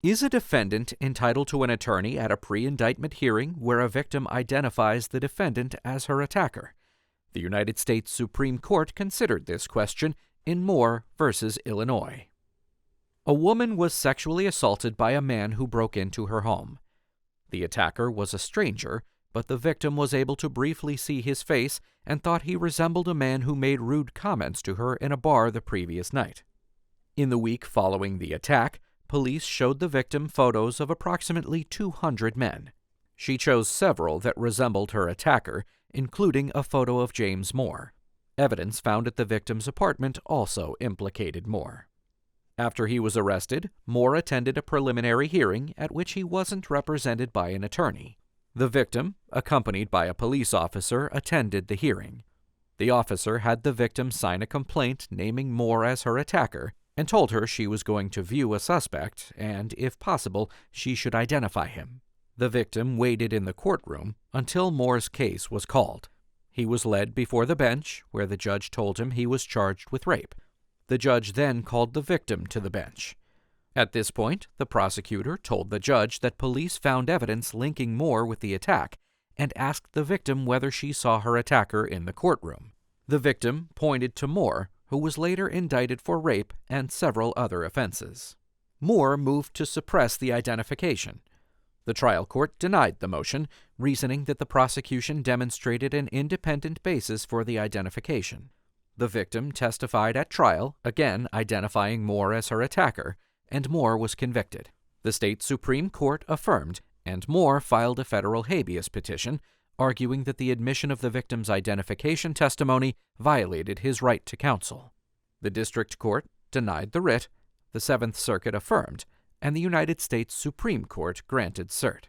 Is a defendant entitled to an attorney at a pre-indictment hearing where a victim identifies the defendant as her attacker? The United States Supreme Court considered this question in Moore v. Illinois. A woman was sexually assaulted by a man who broke into her home. The attacker was a stranger, but the victim was able to briefly see his face and thought he resembled a man who made rude comments to her in a bar the previous night. In the week following the attack, police showed the victim photos of approximately 200 men. She chose several that resembled her attacker, including a photo of James Moore. Evidence found at the victim's apartment also implicated Moore. After he was arrested, Moore attended a preliminary hearing at which he wasn't represented by an attorney. The victim, accompanied by a police officer, attended the hearing. The officer had the victim sign a complaint naming Moore as her attacker and told her she was going to view a suspect and, if possible, she should identify him. The victim waited in the courtroom until Moore's case was called. He was led before the bench, where the judge told him he was charged with rape. The judge then called the victim to the bench. At this point, the prosecutor told the judge that police found evidence linking Moore with the attack and asked the victim whether she saw her attacker in the courtroom. The victim pointed to Moore, who was later indicted for rape and several other offenses. Moore moved to suppress the identification. The trial court denied the motion, reasoning that the prosecution demonstrated an independent basis for the identification. The victim testified at trial, again identifying Moore as her attacker, and Moore was convicted. The state Supreme Court affirmed, and Moore filed a federal habeas petition, arguing that the admission of the victim's identification testimony violated his right to counsel. The district court denied the writ, the Seventh Circuit affirmed, and the United States Supreme Court granted cert.